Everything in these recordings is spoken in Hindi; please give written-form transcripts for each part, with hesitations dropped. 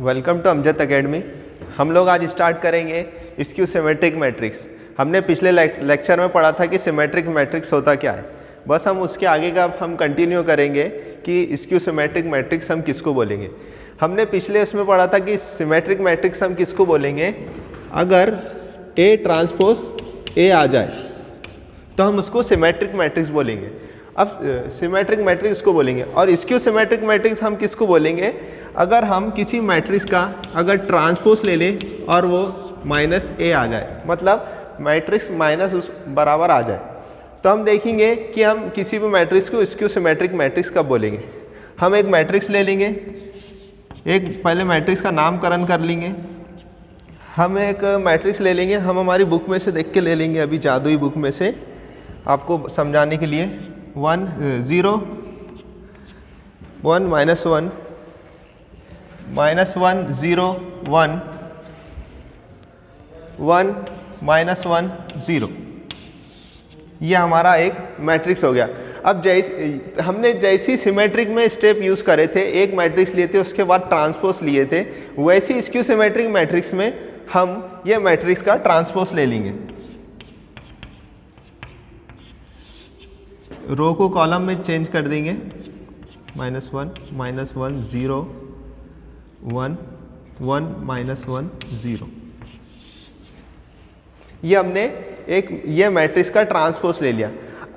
Welcome to Amjad academy. हम लोग आज स्टार्ट करेंगे स्क्यू सिमेट्रिक मैट्रिक्स। हमने पिछले लेक्चर में पढ़ा था कि सिमेट्रिक मैट्रिक्स होता क्या है, बस हम उसके आगे का हम कंटिन्यू करेंगे कि स्क्यू सिमेट्रिक मैट्रिक्स हम किसको बोलेंगे। हमने पिछले उसमें पढ़ा था कि सिमेट्रिक मैट्रिक्स हम किसको बोलेंगे, अगर ए ट्रांसपोज ए आ जाए तो हम उसको सिमेट्रिक मैट्रिक्स बोलेंगे। अब सिमेट्रिक मैट्रिक्स को बोलेंगे। और स्क्यू सिमेट्रिक मैट्रिक्स हम किसको बोलेंगे, अगर हम किसी मैट्रिक्स का अगर ट्रांसपोज ले लें और वो माइनस ए आ जाए, मतलब मैट्रिक्स माइनस उस बराबर आ जाए, तो हम देखेंगे कि हम किसी भी मैट्रिक्स को स्क्यू सिमेट्रिक मैट्रिक्स कब बोलेंगे। हम एक मैट्रिक्स ले लेंगे, एक पहले मैट्रिक्स का नामकरण कर लेंगे। हम एक मैट्रिक्स ले लेंगे, हम हमारी बुक में से देख के ले लेंगे, अभी जादुई बुक में से आपको समझाने के लिए। 1 0 1 -1 -1 0 1 1 -1 0, ये हमारा एक मैट्रिक्स हो गया। अब हमने जैसी सिमेट्रिक में स्टेप यूज़ करे थे, एक मैट्रिक्स लिए थे उसके बाद ट्रांसपोज लिए थे, वैसी स्क्यू सिमेट्रिक मैट्रिक्स में हम ये मैट्रिक्स का ट्रांसपोज ले लेंगे। रो को कॉलम में चेंज कर देंगे, -1 -1 0 1 1 -1 0। ये हमने ये मैट्रिक्स का ट्रांसपोज ले लिया।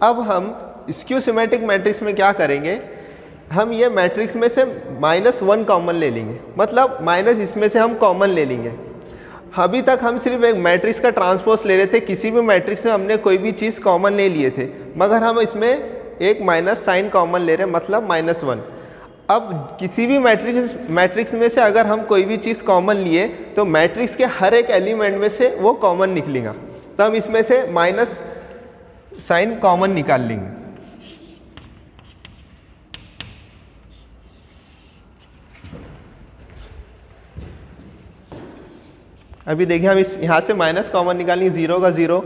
अब हम स्क्यू सिमेट्रिक मैट्रिक्स में क्या करेंगे, हम ये मैट्रिक्स में से -1 कॉमन ले लेंगे, मतलब माइनस इसमें से हम कॉमन ले लेंगे। अभी तक हम सिर्फ एक मैट्रिक्स का ट्रांसपोज ले रहे थे, किसी भी मैट्रिक्स में हमने कोई भी चीज़ कॉमन नहीं लिए थे, मगर हम इसमें एक माइनस साइन कॉमन ले रहे हैं, मतलब -1। अब किसी भी मैट्रिक्स में से अगर हम कोई भी चीज़ कॉमन लिए तो मैट्रिक्स के हर एक एलिमेंट में से वो कॉमन निकलेगा, तो हम इसमें से माइनस साइन कॉमन निकाल लेंगे। अभी देखिए, हम इस यहाँ से माइनस कॉमन निकालेंगे, 0 का 0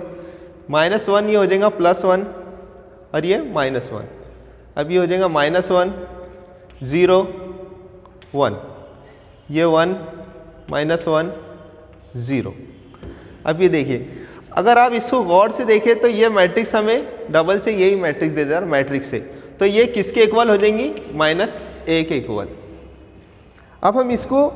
-1, ये हो जाएगा +1 और ये -1। अब ये हो जाएगा -1 0 1, ये 1 -1 0। अब ये देखिए, अगर आप इसको गौर से देखें तो ये मैट्रिक्स हमें डबल से यही मैट्रिक्स दे देगा मैट्रिक्स से, तो ये किसके इक्वल हो जाएंगी, -a के इक्वल। अब हम इसको,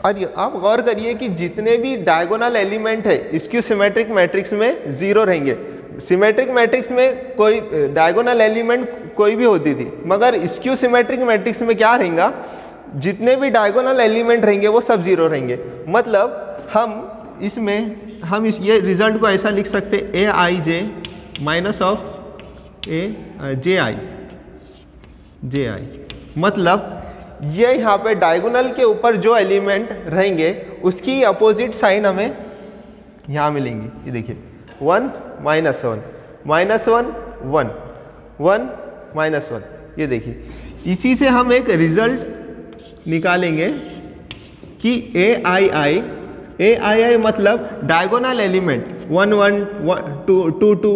और आप गौर करिए कि जितने भी डायगोनल एलिमेंट है स्क्यू सिमेट्रिक मैट्रिक्स में 0 रहेंगे। सिमेट्रिक मैट्रिक्स में कोई डायगोनल एलिमेंट कोई भी होती थी, मगर स्क्यू सिमेट्रिक मैट्रिक्स में क्या रहेगा, जितने भी डायगोनल एलिमेंट रहेंगे वो सब 0 रहेंगे। मतलब हम ये रिजल्ट को ऐसा लिख सकते, aij माइनस ऑफ ji, मतलब ये यहाँ पे डायगोनल के ऊपर जो एलिमेंट रहेंगे उसकी अपोजिट साइन हमें यहाँ मिलेंगी। ये देखिए, 1 -1 -1 1 1 -1, ये देखिए। इसी से हम एक रिजल्ट निकालेंगे कि ai मतलब डायगोनल एलिमेंट 1 1 2 2 2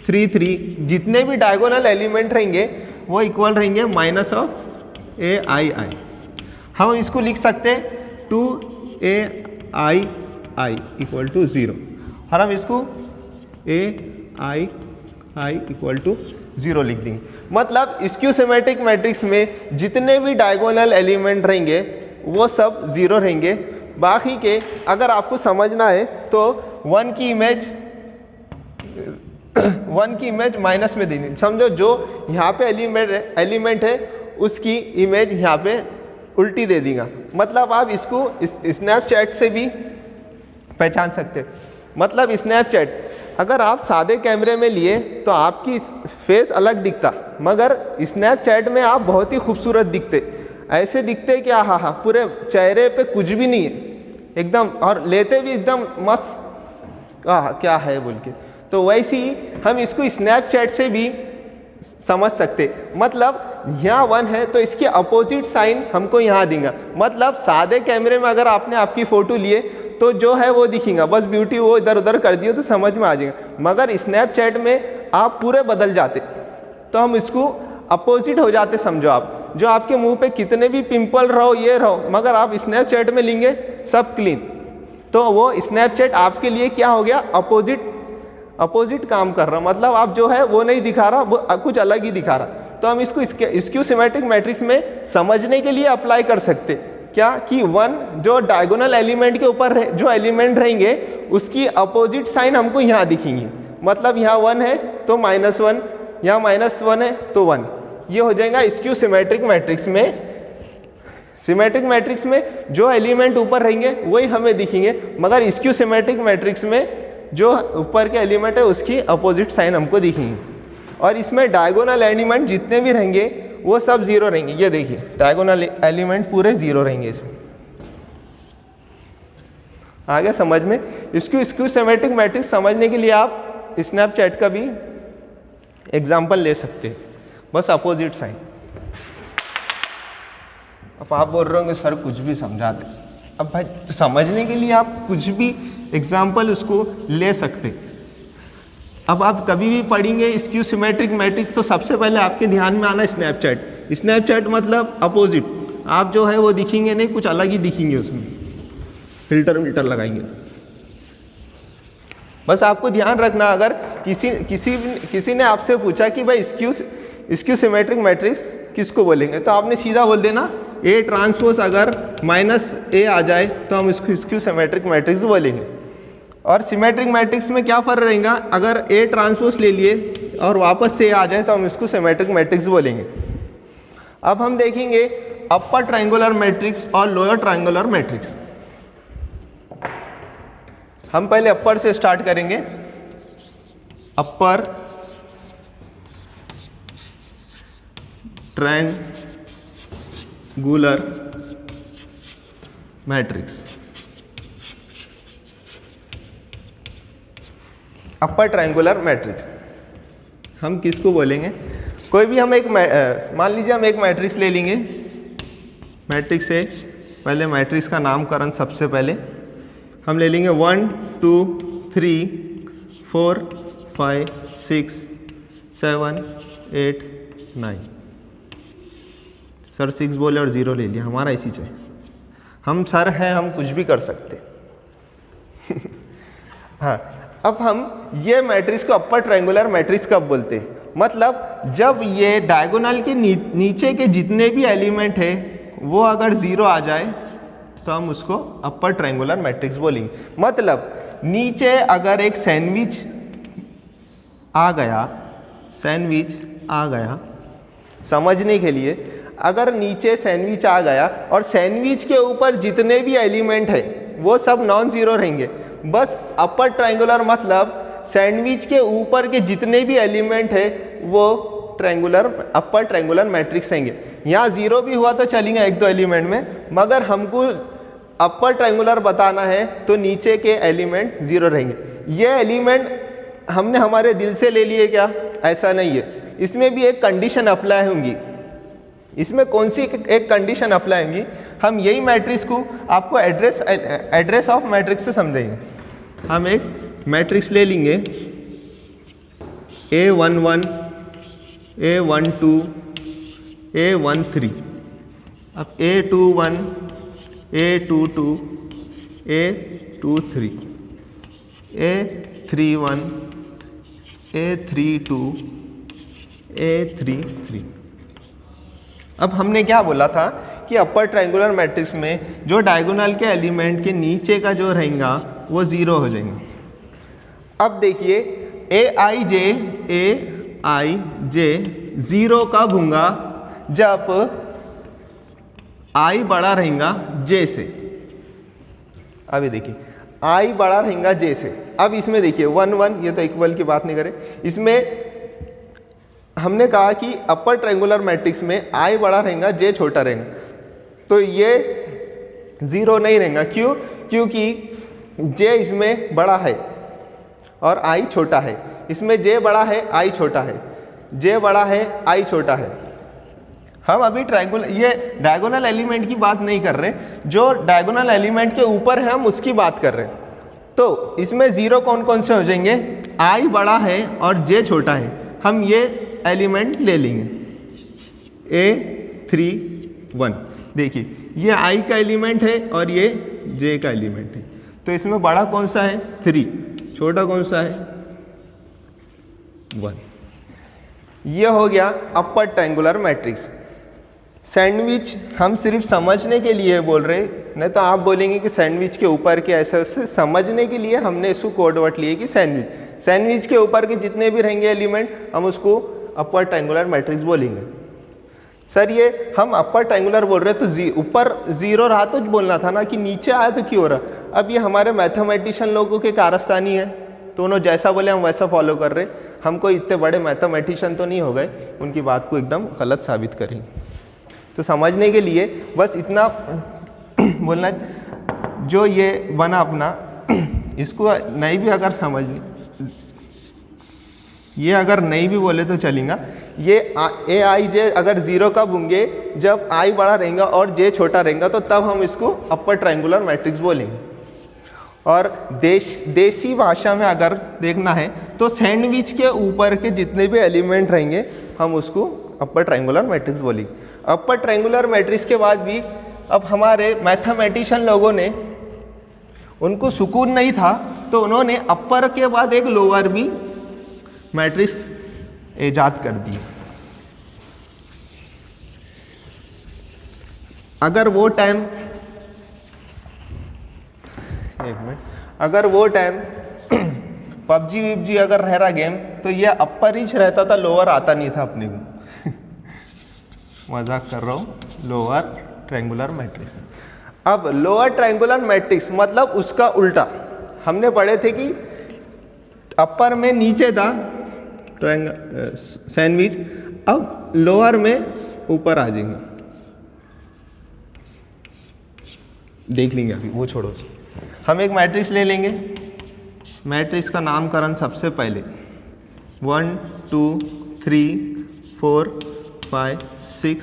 3 3, जितने भी डायगोनल एलिमेंट रहेंगे वो इक्वल रहेंगे माइनस ऑफ ai। हम इसको लिख सकते हैं 2ai इक्वल टू 0, और हम इसको ai इक्वल टू 0 लिख देंगे। मतलब स्क्यू सिमेट्रिक मैट्रिक्स में जितने भी डायगोनल एलिमेंट रहेंगे वो सब 0 रहेंगे। बाकी के अगर आपको समझना है तो 1 की इमेज माइनस में दे देंगे। समझो जो यहाँ पे एलिमेंट है उसकी इमेज यहाँ पे उल्टी दे देगा। मतलब आप इसको स्नैपचैट से भी पहचान सकते हैं। मतलब स्नैपचैट अगर आप सादे कैमरे में लिए तो आपकी फेस अलग दिखता, मगर स्नैपचैट में आप बहुत ही खूबसूरत दिखते, ऐसे दिखते कि हाँ पूरे चेहरे पे कुछ भी नहीं है एकदम, और लेते भी एकदम मस्त, क्या है बोल के। तो वैसे ही हम इसको स्नैपचैट से भी समझ सकते। मतलब यहाँ 1 है तो इसके अपोजिट साइन हमको यहाँ देगा। मतलब सादे कैमरे में अगर आपने आपकी फ़ोटो लिए तो जो है वो दिखेगा, बस ब्यूटी वो इधर उधर कर दिए तो समझ में आ जाएगा, मगर स्नैपचैट में आप पूरे बदल जाते, तो हम इसको अपोजिट हो जाते समझो आप। जो आपके मुंह पे कितने भी पिंपल रहो ये रहो, मगर आप स्नैपचैट में लेंगे सब क्लीन, तो वो स्नैपचैट आपके लिए क्या हो गया, अपोजिट काम कर रहा, मतलब आप जो है वो नहीं दिखा रहा, वो कुछ अलग ही दिखा रहा। तो हम इसको स्क्यू सिमेट्रिक मैट्रिक्स में समझने के लिए अप्लाई कर सकते क्या कि वन जो डायगोनल एलिमेंट के ऊपर जो एलिमेंट रहेंगे उसकी अपोजिट साइन हमको यहाँ दिखेंगी, मतलब यहाँ 1 है तो -1, यहाँ -1 है तो 1, ये हो जाएगा स्क्यू सिमेट्रिक मैट्रिक्स में। सिमेट्रिक मैट्रिक्स में जो एलिमेंट ऊपर रहेंगे वही हमें दिखेंगे, मगर स्क्यू सिमेट्रिक मैट्रिक्स में जो ऊपर के एलिमेंट है उसकी अपोजिट साइन हमको दिखेंगी। और इसमें डायगोनल एलिमेंट जितने भी रहेंगे वो सब 0 रहेंगे। ये देखिए डायगोनल एलिमेंट पूरे 0 रहेंगे इसमें। आगे समझ में, इसको स्क्यू सिमेट्रिक मैट्रिक्स समझने के लिए आप स्नैपचैट का भी एग्जाम्पल ले सकते हैं, बस अपोजिट साइन। अब आप बोल रहे होंगे सर कुछ भी समझाते, अब भाई समझने के लिए आप कुछ भी एग्जाम्पल उसको ले सकते। अब आप कभी भी पढ़ेंगे स्क्यू सिमेट्रिक मैट्रिक्स तो सबसे पहले आपके ध्यान में आना स्नैपचैट। स्नैपचैट मतलब अपोजिट, आप जो है वो दिखेंगे नहीं, कुछ अलग ही दिखेंगे, उसमें फिल्टर लगाएंगे। बस आपको ध्यान रखना, अगर किसी ने आपसे पूछा कि भाई स्क्यू सिमेट्रिक मैट्रिक्स किसको बोलेंगे, तो आपने सीधा बोल देना A ट्रांसपोज अगर -A आ जाए तो हम इसको स्क्यू सिमेट्रिक मैट्रिक्स बोलेंगे। और सिमेट्रिक मैट्रिक्स में क्या फर्क रहेगा, अगर A ट्रांसपोज ले लिए और वापस से A आ जाए तो हम इसको सिमेट्रिक मैट्रिक्स बोलेंगे। अब हम देखेंगे अपर ट्रायंगुलर मैट्रिक्स और लोअर ट्रायंगुलर मैट्रिक्स। हम पहले अपर से स्टार्ट करेंगे। Upper triangular matrix. Upper triangular matrix हम किसको बोलेंगे, कोई भी हम एक मान लीजिए हम एक मैट्रिक्स ले लेंगे। मैट्रिक्स से पहले मैट्रिक्स का नामकरण सबसे पहले हम ले लेंगे 1 2 3 4 5 6 7 8 9। सर 6 बोले और 0 ले लिया, हमारा इसी से हम सर हैं, हम कुछ भी कर सकते हाँ। अब हम ये मैट्रिक्स को अपर ट्रायंगुलर मैट्रिक्स कब बोलते हैं, मतलब जब ये डायगोनल के नीचे के जितने भी एलिमेंट है वो अगर 0 आ जाए तो हम उसको अपर ट्रायंगुलर मैट्रिक्स बोलेंगे। मतलब नीचे अगर एक सैंडविच आ गया, समझने के लिए, अगर नीचे सैंडविच आ गया और सैंडविच के ऊपर जितने भी एलिमेंट है वो सब नॉन जीरो रहेंगे। बस अपर ट्रायंगुलर मतलब सैंडविच के ऊपर के जितने भी एलिमेंट है वो अपर ट्रायंगुलर मैट्रिक्स रहेंगे। यहाँ 0 भी हुआ तो चलेगा एक दो एलिमेंट में, मगर हमको अपर ट्रायंगुलर बताना है तो नीचे के एलिमेंट 0 रहेंगे। ये एलिमेंट हमने हमारे दिल से ले लिए क्या, ऐसा नहीं है, इसमें भी एक कंडीशन अप्लाई होंगी। इसमें कौन सी एक कंडीशन अप्लाई होंगी, हम यही मैट्रिक्स को आपको एड्रेस ऑफ मैट्रिक्स से समझेंगे। हम एक मैट्रिक्स ले लेंगे A11 A12 A13, अब A21 A22 A23 A31 A32 A33। अब हमने क्या बोला था कि अपर ट्रायंगुलर मैट्रिक्स में जो डायगोनल के एलिमेंट के नीचे का जो रहेगा वो 0 हो जाएंगे। अब देखिए Aij 0 कब होगा, जब I बड़ा रहेगा J से। अभी देखिए I बड़ा रहेगा J से। अब इसमें देखिए 1 1, ये तो इक्वल की बात नहीं करें, इसमें हमने कहा कि अपर ट्रायंगुलर मैट्रिक्स में I बड़ा रहेगा J छोटा रहेगा, तो ये 0 नहीं रहेगा। क्यों, क्योंकि J इसमें बड़ा है और I छोटा है। इसमें J बड़ा है I छोटा है, J बड़ा है I छोटा है। हम अभी ये डायगोनल एलिमेंट की बात नहीं कर रहे, जो डायगोनल एलिमेंट के ऊपर है हम उसकी बात कर रहे हैं। तो इसमें 0 कौन कौन से हो जाएंगे, I बड़ा है और J छोटा है। हम ये एलिमेंट ले लेंगे A3 3 1। देखिए ये आई का एलिमेंट है और ये जे का एलिमेंट है, तो इसमें बड़ा कौन सा है 3, छोटा कौन सा है 1। ये हो गया अपर ट्रायंगुलर मैट्रिक्स। सैंडविच हम सिर्फ समझने के लिए बोल रहे, नहीं तो आप बोलेंगे कि सैंडविच के ऊपर के ऐसे उससे समझने के लिए हमने इसको कोड वर्ड लिए कि सैंडविच के ऊपर के जितने भी रहेंगे एलिमेंट हम उसको अपर ट्रायंगुलर मैट्रिक्स बोलेंगे। सर ये हम अपर ट्रायंगुलर बोल रहे तो ऊपर 0 रहा तो बोलना था ना, कि नीचे आया तो क्यों हो रहा। अब ये हमारे मैथमेटिशियन लोगों के कारस्तानी है, तो उन्होंने जैसा बोले हम वैसा फॉलो कर रहे। हम कोई इतने बड़े मैथमेटिशियन तो नहीं हो गए उनकी बात को एकदम गलत साबित करेंगे। तो समझने के लिए बस इतना बोलना, जो ये बना अपना, इसको नहीं भी अगर समझ, ये अगर नहीं भी बोले तो चलेगा। ये ए आई जे अगर 0 कब होंगे, जब आई बड़ा रहेगा और जे छोटा रहेगा, तो तब हम इसको अपर ट्रायंगुलर मैट्रिक्स बोलेंगे। और देसी भाषा में अगर देखना है तो सैंडविच के ऊपर के जितने भी एलिमेंट रहेंगे हम उसको अपर ट्रायंगुलर मैट्रिक्स बोलेंगे। अपर ट्रायंगुलर मैट्रिक्स के बाद भी अब हमारे मैथमेटिशियन लोगों ने, उनको सुकून नहीं था तो उन्होंने अपर के बाद एक लोअर भी मैट्रिक्स ईजाद कर दी। अगर वो टाइम पबजी विबजी अगर रह रहा गेम, तो ये अपर ही रहता था, लोअर आता नहीं था अपने को। मजाक कर रहा हूँ। Lower triangular matrix. अब लोअर ट्रायंगुलर मैट्रिक्स मतलब उसका उल्टा। हमने पढ़े थे कि अपर में नीचे था सैंडविच, अब लोअर में ऊपर आ जाएंगे। देख लेंगे अभी, वो छोड़ो। हम एक मैट्रिक्स ले लेंगे। मैट्रिक्स का नामकरण सबसे पहले 1 2 3 4 5 6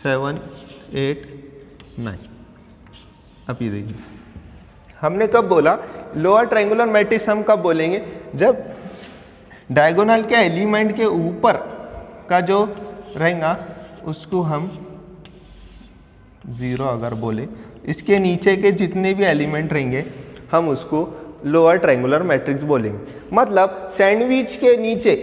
7 8 9। अब ये देखिए, हमने कब बोला लोअर ट्रायंगुलर मैट्रिक्स हम कब बोलेंगे, जब डायगोनल के एलिमेंट के ऊपर का जो रहेगा उसको हम 0 अगर बोले, इसके नीचे के जितने भी एलिमेंट रहेंगे हम उसको लोअर ट्रायंगुलर मैट्रिक्स बोलेंगे। मतलब सैंडविच के नीचे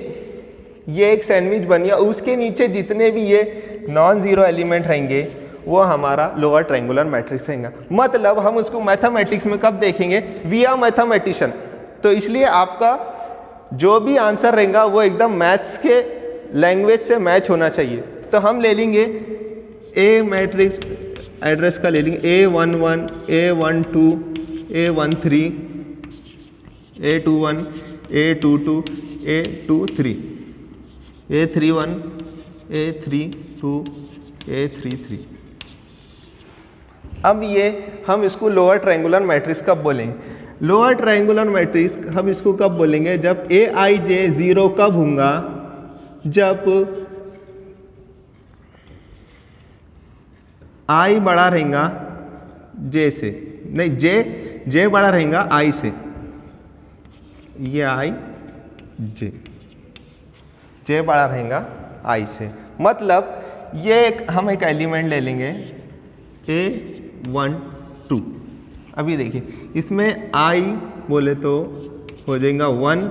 ये एक सैंडविच बन गया, उसके नीचे जितने भी ये नॉन जीरो एलिमेंट रहेंगे वो हमारा लोअर ट्रायंगुलर मैट्रिक्स रहेगा। मतलब हम उसको मैथमेटिक्स में कब देखेंगे, वी आर मैथमेटिशियन, तो इसलिए आपका जो भी आंसर रहेगा वो एकदम मैथ्स के लैंग्वेज से मैच होना चाहिए। तो हम ले लेंगे ए मैट्रिक्स एड्रेस का ले लेंगे A11 A12 A13 A21 A22 A23 A31 A32 A33। अब ये हम इसको लोअर ट्रायंगुलर मैट्रिक्स कब बोलेंगे, लोअर ट्रायंगुलर मैट्रिक्स हम इसको कब बोलेंगे, जब ए आई जे 0 कब होगा, जब आई बड़ा रहेगा जे से, नहीं जे बड़ा रहेगा आई से, ये आई जे बड़ा रहेगा आई से। मतलब ये हम एक एलिमेंट ले लेंगे A12। अभी देखिए इसमें आई बोले तो हो जाएगा 1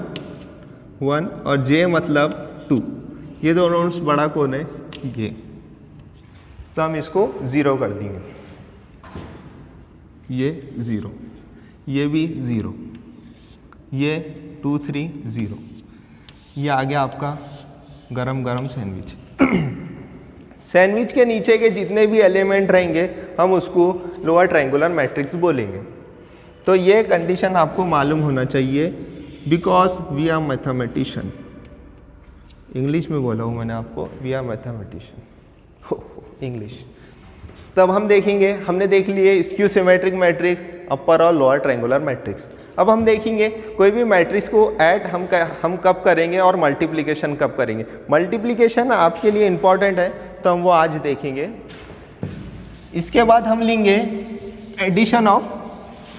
1 और जे मतलब 2, ये दोनों बड़ा कौन है ये, तो हम इसको 0 कर देंगे। ये 0, ये भी 0, ये 2 3 0। ये आ गया आपका गरम गरम सैंडविच। सैंडविच के नीचे के जितने भी एलिमेंट रहेंगे हम उसको लोअर ट्रायंगुलर मैट्रिक्स बोलेंगे। तो ये कंडीशन आपको मालूम होना चाहिए, because we are mathematician. English में बोला हूँ मैंने आपको, वी आर मैथमेटिशियन इंग्लिश। तब हम देखेंगे, हमने देख लिए स्क्यू सिमेट्रिक मैट्रिक्स, अपर और लोअर ट्रायंगुलर मैट्रिक्स। अब हम देखेंगे कोई भी मैट्रिक्स को ऐड हम कब करेंगे और मल्टीप्लिकेशन कब करेंगे। मल्टीप्लिकेशन आपके लिए इम्पॉर्टेंट है तो हम वो आज देखेंगे। इसके बाद हम लेंगे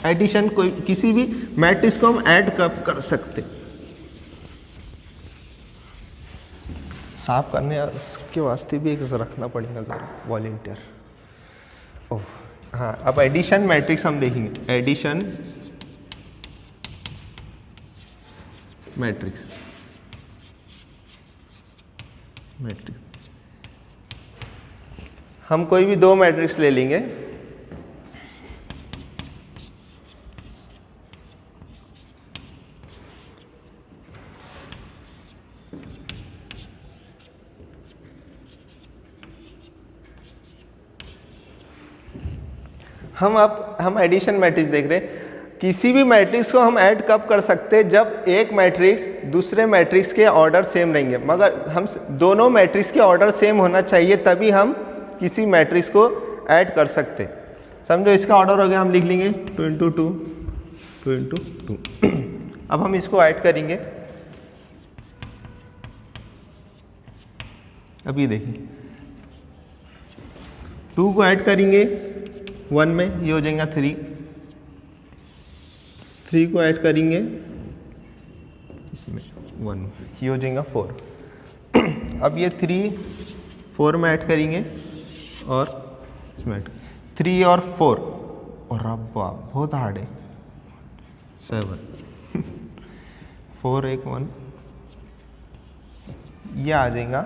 एडिशन, कोई किसी भी मैट्रिक्स को हम ऐड कब कर सकते। साफ करने के वास्ते भी एक रखना पड़ेगा ज़रा वॉलंटियर। ओह हाँ, अब एडिशन मैट्रिक्स हम देखेंगे। एडिशन मैट्रिक्स हम कोई भी दो मैट्रिक्स ले लेंगे। हम एडिशन मैट्रिक्स देख रहे हैं। किसी भी मैट्रिक्स को हम ऐड कब कर सकते हैं? जब एक मैट्रिक्स दूसरे मैट्रिक्स के ऑर्डर सेम रहेंगे, मगर हम दोनों मैट्रिक्स के ऑर्डर सेम होना चाहिए तभी हम किसी मैट्रिक्स को ऐड कर सकते हैं। समझो इसका ऑर्डर हो गया, हम लिख लेंगे 2 × 2 2 × 2। अब हम इसको ऐड करेंगे। अभी देखिए 2 को ऐड करेंगे 1 में, ये हो जाएगा 3 को ऐड करेंगे इसमें 1, ये हो जाएगा 4। अब ये 3 4 में ऐड करेंगे और इसमें ऐड 3 और 4 और रब्बा बहुत हार्ड है 7 4 1 1 ये आ जाएगा।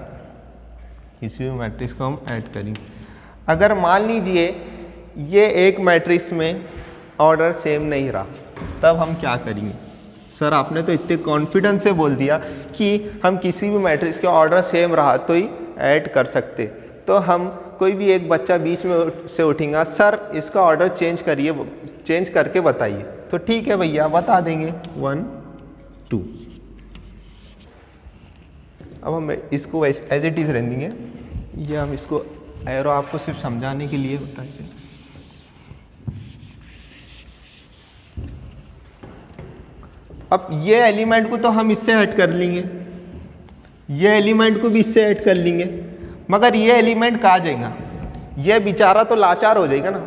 किसी भी मैट्रिक्स को हम ऐड करेंगे। अगर मान लीजिए ये एक मैट्रिक्स में ऑर्डर सेम नहीं रहा, तब हम क्या करेंगे? सर आपने तो इतने कॉन्फिडेंस से बोल दिया कि हम किसी भी मैट्रिक्स के ऑर्डर सेम रहा तो ही ऐड कर सकते। तो हम कोई भी एक बच्चा बीच में से उठेगा, सर इसका ऑर्डर चेंज करके बताइए। तो ठीक है भैया बता देंगे 1 2। अब हम इसको वैसे एज इट इज़ रहने देंगे। ये हम इसको एरो आपको सिर्फ समझाने के लिए बताएंगे। अब ये एलिमेंट को तो हम इससे ऐड कर लेंगे, ये एलिमेंट को भी इससे ऐड कर लेंगे, मगर ये एलिमेंट कहाँ जाएगा? ये बेचारा तो लाचार हो जाएगा ना,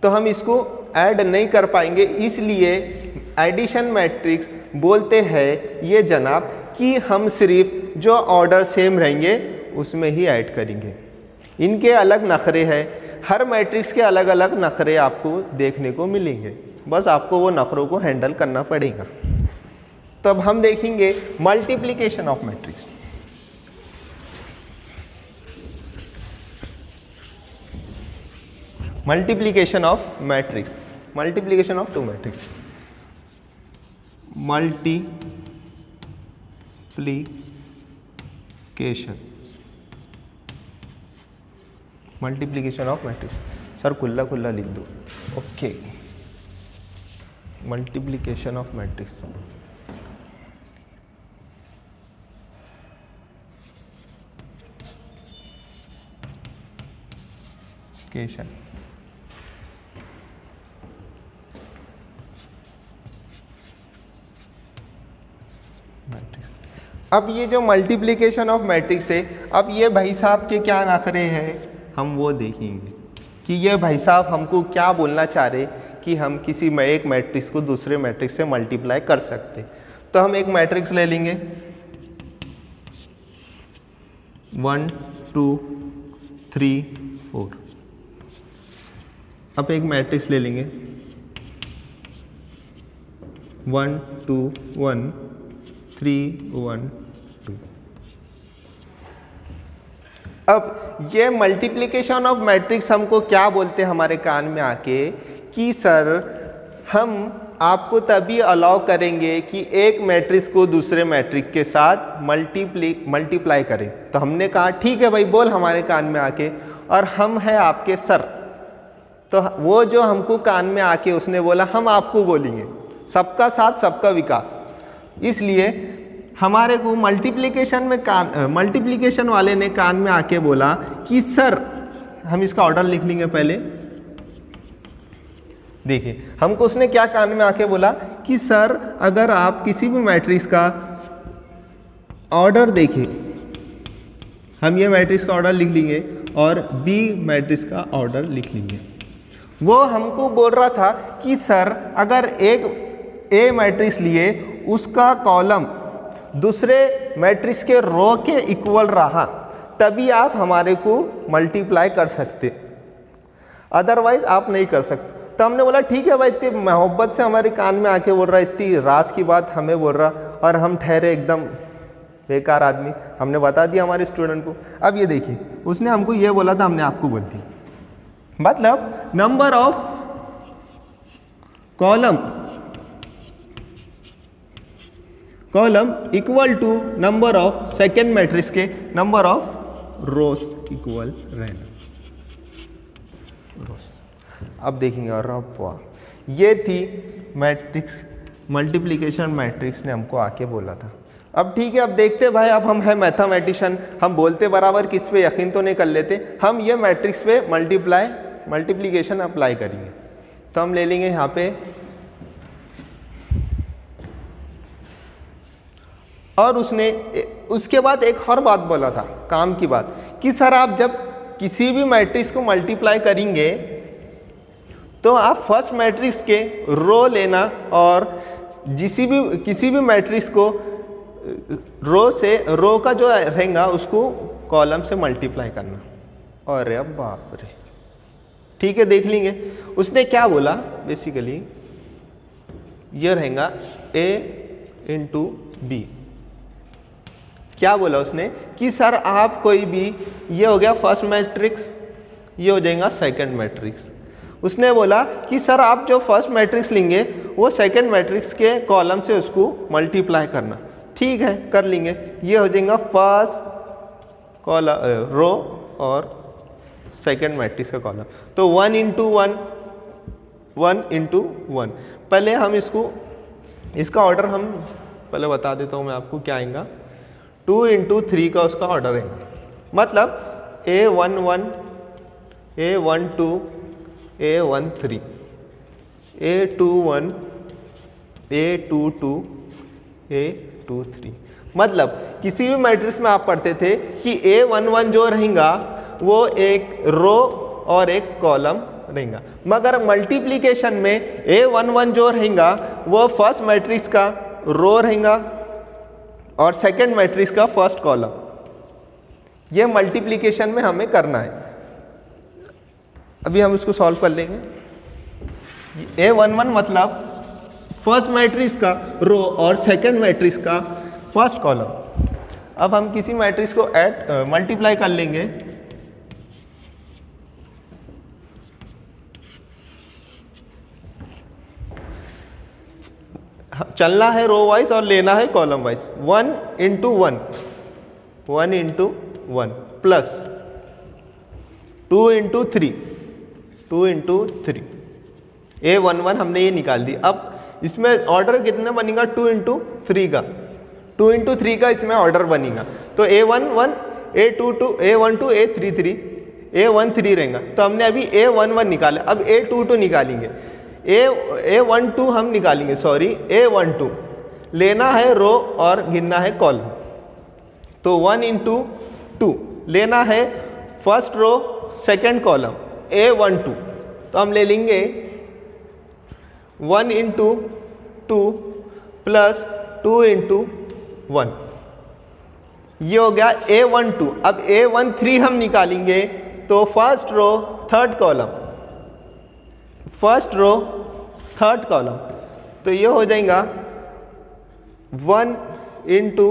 तो हम इसको ऐड नहीं कर पाएंगे। इसलिए एडिशन मैट्रिक्स बोलते हैं ये जनाब कि हम सिर्फ जो ऑर्डर सेम रहेंगे उसमें ही ऐड करेंगे। इनके अलग नखरे हैं, हर मैट्रिक्स के अलग अलग नखरे आपको देखने को मिलेंगे, बस आपको वो नखरों को हैंडल करना पड़ेगा। तब हम देखेंगे multiplication of matrix. Multiplication of matrix, multiplication of two matrix, multiplication of matrix. Sir खुला खुला लिख दो। Okay, multiplication of matrix. Matrix. अब ये जो मल्टीप्लिकेशन ऑफ मैट्रिक्स है, अब ये भाई साहब के क्या नखरे हैं हम वो देखेंगे कि ये भाई साहब हमको क्या बोलना चाह रहे कि हम किसी में एक मैट्रिक्स को दूसरे मैट्रिक्स से मल्टीप्लाई कर सकते। तो हम एक मैट्रिक्स ले लेंगे 1 2 3 4। अब एक मैट्रिक्स ले लेंगे 1 2 1 3 1 2। अब ये मल्टीप्लिकेशन ऑफ मैट्रिक्स हमको क्या बोलते हैं हमारे कान में आके कि सर हम आपको तभी अलाउ करेंगे कि एक मैट्रिक्स को दूसरे मैट्रिक्स के साथ मल्टीप्लाई करें। तो हमने कहा ठीक है भाई बोल हमारे कान में आके, और हम हैं आपके सर। तो वो जो हमको कान में आके उसने बोला हम आपको बोलेंगे, सबका साथ सबका विकास। इसलिए हमारे को मल्टीप्लिकेशन वाले ने कान में आके बोला कि सर, हम इसका ऑर्डर लिख लेंगे पहले। देखिए हमको उसने क्या कान में आके बोला कि सर अगर आप किसी भी मैट्रिक्स का ऑर्डर देखें, हम ये मैट्रिक्स का ऑर्डर लिख लेंगे और बी मैट्रिक्स का ऑर्डर लिख लेंगे। वो हमको बोल रहा था कि सर अगर एक ए मैट्रिक्स लिए उसका कॉलम दूसरे मैट्रिक्स के रो के इक्वल रहा तभी आप हमारे को मल्टीप्लाई कर सकते, अदरवाइज आप नहीं कर सकते। तो हमने बोला ठीक है भाई, इतनी मोहब्बत से हमारे कान में आके बोल रहा, इतनी राज की बात हमें बोल रहा, और हम ठहरे एकदम बेकार आदमी। हमने बता दिया हमारे स्टूडेंट को। अब ये देखिए, उसने हमको ये बोला था, हमने आपको बोल दी, मतलब number of column equal to number of second matrix के नंबर ऑफ रोज इक्वल रहना। अब देखेंगे, और वाह, ये थी मैट्रिक्स मल्टीप्लिकेशन मैट्रिक्स ने हमको आके बोला था। अब ठीक है, अब देखते भाई, अब हम है मैथमेटिशियन, हम बोलते बराबर किस पे यकीन तो नहीं कर लेते, हम ये मैट्रिक्स पे मल्टीप्लिकेशन अप्लाई करेंगे। तो हम ले लेंगे यहाँ पे, और उसके बाद एक और बात बोला था, काम की बात, कि सर आप जब किसी भी मैट्रिक्स को मल्टीप्लाई करेंगे तो आप फर्स्ट मैट्रिक्स के रो लेना और किसी भी मैट्रिक्स को रो का जो रहेगा उसको कॉलम से मल्टीप्लाई करना। और अब बाप रे, ठीक है, देख लेंगे। उसने क्या बोला, बेसिकली ये रहेगा A इंटू बी। क्या बोला उसने कि सर आप कोई भी, ये हो गया फर्स्ट मैट्रिक्स, ये हो जाएगा सेकंड मैट्रिक्स। उसने बोला कि सर आप जो फर्स्ट मैट्रिक्स लेंगे वो सेकंड मैट्रिक्स के कॉलम से उसको मल्टीप्लाई करना। ठीक है, कर लेंगे। ये हो जाएगा फर्स्ट कॉलम रो और सेकंड मैट्रिक्स का कॉलम। तो 1 इंटू 1, 1 इंटू 1। पहले हम इसका ऑर्डर हम पहले बता देता हूँ मैं आपको क्या आएगा। 2 इंटू 3 का उसका ऑर्डर है, मतलब A11, A12, A13, A21, A22, A23। मतलब किसी भी मैट्रिक्स में आप पढ़ते थे कि A11 जो रहेगा वो एक रो और एक कॉलम रहेगा, मगर मल्टीप्लिकेशन में A11 जो रहेगा वो फर्स्ट मैट्रिक्स का रो रहेगा और सेकंड मैट्रिक्स का फर्स्ट कॉलम। ये मल्टीप्लिकेशन में हमें करना है। अभी हम इसको सॉल्व कर लेंगे। A11 मतलब फर्स्ट मैट्रिक्स का रो और सेकंड मैट्रिक्स का फर्स्ट कॉलम। अब हम किसी मैट्रिक्स को मल्टीप्लाई कर लेंगे। चलना है रो वाइज और लेना है column wise. 1 into 1, 1 into 1 plus 2 into 3, 2 into 3। A11 हमने ये निकाल दी। अब इसमें ऑर्डर कितना बनेगा? 2 इंटू 3 का, 2 इंटू 3 का इसमें ऑर्डर बनेगा। तो A11, A22, A12, A33, A13 रहेगा। तो हमने अभी A11 निकाला, अब A22 निकालेंगे। A12 हम निकालेंगे, सॉरी A12 लेना है रो और गिनना है कॉलम। तो 1 इंटू 2 लेना है first row second column A12। तो हम ले लेंगे 1 इंटू 2 प्लस 2 इंटू 1। ये हो गया A12। अब A13 हम निकालेंगे तो first row third column, first row third column. तो ये हो जाएगा 1 इंटू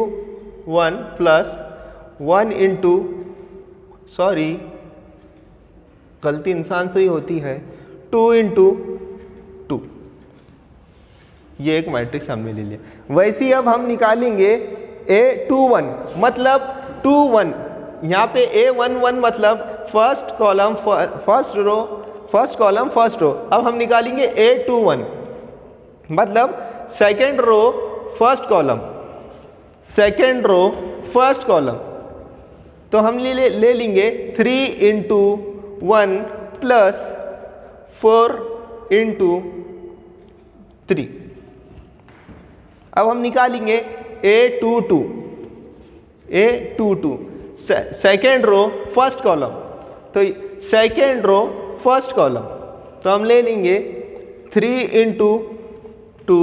1 प्लस 1 इंटू, सॉरी गलती इंसान से ही होती है, 2 इंटू 2। ये एक मैट्रिक्स हमने ले लिया। वैसे ही अब हम निकालेंगे A21 मतलब 2 1। यहाँ पे A11 मतलब first column first row, first column first row. अब हम निकालेंगे A21 मतलब second row first column, second row first column. तो हम ले लेंगे 3 इंटू 1 प्लस 4 इंटू 3। अब हम निकालेंगे A22, A22 second row first column. तो सेकेंड रो फर्स्ट कॉलम। तो हम ले लेंगे 3 इंटू 2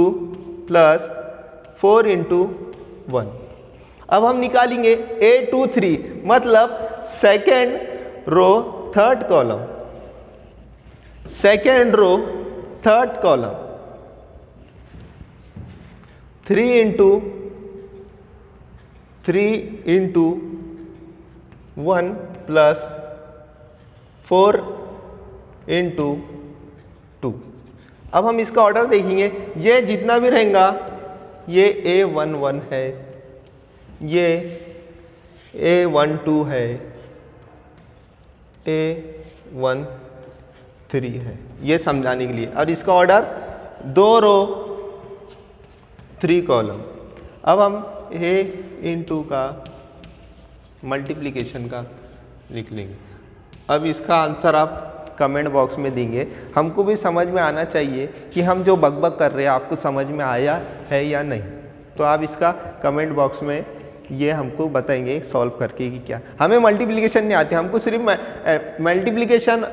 प्लस 4 इंटू 1। अब हम निकालेंगे A23 मतलब second row third column, second row third column 3 into 1 plus 4 into 2। अब हम इसका ऑर्डर देखेंगे, ये जितना भी रहेगा ये A11 है, ये A12 है, A13 है, ये समझाने के लिए। और इसका ऑर्डर 2 रो 3 कॉलम। अब हम A इंटू का मल्टीप्लिकेशन का लिख लेंगे। अब इसका आंसर आप कमेंट बॉक्स में देंगे। हमको भी समझ में आना चाहिए कि हम जो बकबक कर रहे हैं आपको समझ में आया है या नहीं। तो आप इसका कमेंट बॉक्स में ये हमको बताएंगे सॉल्व करके कि क्या। हमें मल्टीप्लिकेशन नहीं आती, हमको सिर्फ मल्टीप्लिकेशन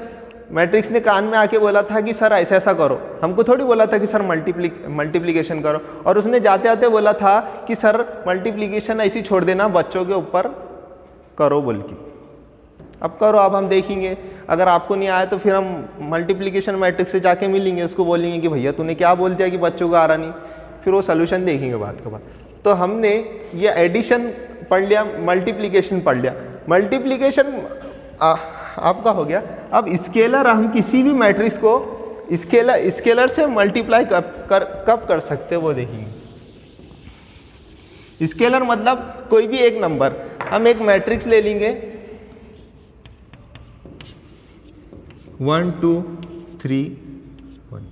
मैट्रिक्स ने कान में आके बोला था कि सर ऐसा ऐसा करो, हमको थोड़ी बोला था कि सर मल्टीप्लिकेशन करो। और उसने जाते आते बोला था कि सर मल्टीप्लिकेशन ऐसी छोड़ देना, बच्चों के ऊपर करो बोल के। अब करो, अब हम देखेंगे। अगर आपको नहीं आया तो फिर हम मल्टीप्लिकेशन मैट्रिक्स से जाके मिलेंगे, उसको बोलेंगे कि भैया तूने क्या बोल दिया कि बच्चों को आ रहा नहीं, फिर वो सोल्यूशन देखेंगे बात के बाद। तो हमने ये एडिशन पढ़ लिया, मल्टीप्लिकेशन पढ़ लिया। मल्टीप्लिकेशन आपका हो गया। अब स्केलर, हम किसी भी मैट्रिक्स को स्केलर से मल्टीप्लाई कब कर सकते हैं वो देखेंगे। स्केलर मतलब कोई भी एक नंबर, हम एक मैट्रिक्स ले लेंगे 1 2 3 1,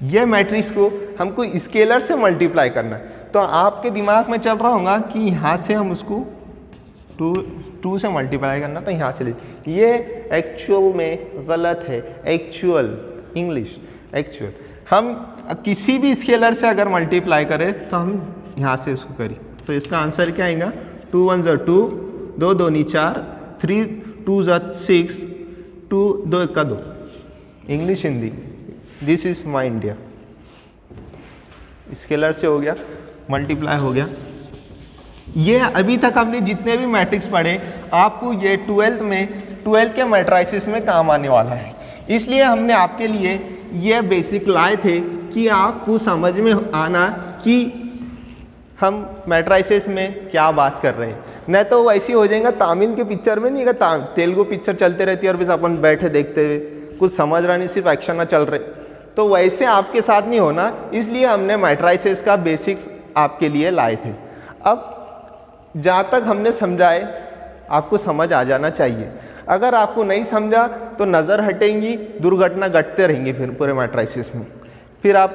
ये मैट्रिक्स को हमको स्केलर से मल्टीप्लाई करना है। तो आपके दिमाग में चल रहा होगा कि यहाँ से हम उसको 2 से मल्टीप्लाई करना, तो यहाँ से ले। ये एक्चुअल में गलत है। एक्चुअल इंग्लिश एक्चुअल, हम किसी भी स्केलर से अगर मल्टीप्लाई करें तो हम यहाँ से इसको करें, तो इसका आंसर क्या आएगा 2 1 ज़ा 2, 2 2 नी 4, 3 2 ज़ा 6, 2 2 1 2। English Hindi, this is my India. Scalar से हो गया, मल्टीप्लाई हो गया। ये अभी तक हमने जितने भी मैट्रिक्स पढ़े आपको ये 12th के मैट्रिसेस में काम आने वाला है। इसलिए हमने आपके लिए ये बेसिक लाए थे कि आपको समझ में आना कि हम मैट्रिसेस में क्या बात कर रहे हैं। नहीं तो वैसे हो जाएगा तमिल के पिक्चर में, नहीं का तेलुगु पिक्चर चलते रहती है और बस अपन बैठे देखते हुए कुछ समझ रहा नहीं, सिर्फ एक्शन ना चल रहे। तो वैसे आपके साथ नहीं होना, इसलिए हमने मैट्रिसेस का बेसिक्स आपके लिए लाए थे। अब जहाँ तक हमने समझाए आपको समझ आ जाना चाहिए। अगर आपको नहीं समझा तो नज़र हटेंगी, दुर्घटना घटते रहेंगे फिर पूरे मैट्रिसेस में। फिर आप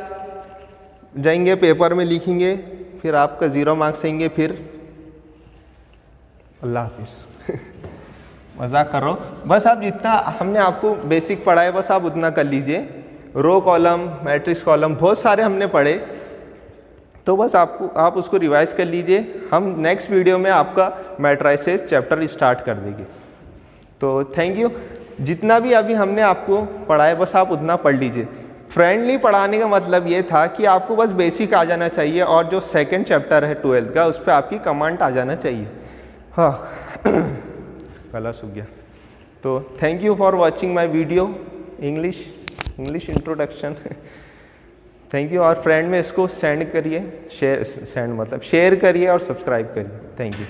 जाएंगे पेपर में लिखेंगे, फिर आपका 0 मार्क्स आएंगे, फिर अल्लाह हाफिज़। मजाक कर रहा हूँ। बस आप जितना हमने आपको बेसिक पढ़ा है बस आप उतना कर लीजिए। रो कॉलम, मैट्रिक्स कॉलम बहुत सारे हमने पढ़े, तो बस आप उसको रिवाइज कर लीजिए। हम नेक्स्ट वीडियो में आपका मैट्रिसेस चैप्टर स्टार्ट कर देंगे। तो थैंक यू। जितना भी अभी हमने आपको पढ़ाया बस आप उतना पढ़ लीजिए। फ्रेंडली पढ़ाने का मतलब ये था कि आपको बस बेसिक आ जाना चाहिए और जो सेकंड चैप्टर है 12th का उस पर आपकी कमांड आ जाना चाहिए। हाँ गला सूख गया। तो thank you for watching my video English introduction. Thank you. और फ्रेंड में इसको सेंड करिए, शेयर मतलब शेयर करिए और सब्सक्राइब करिए। Thank you.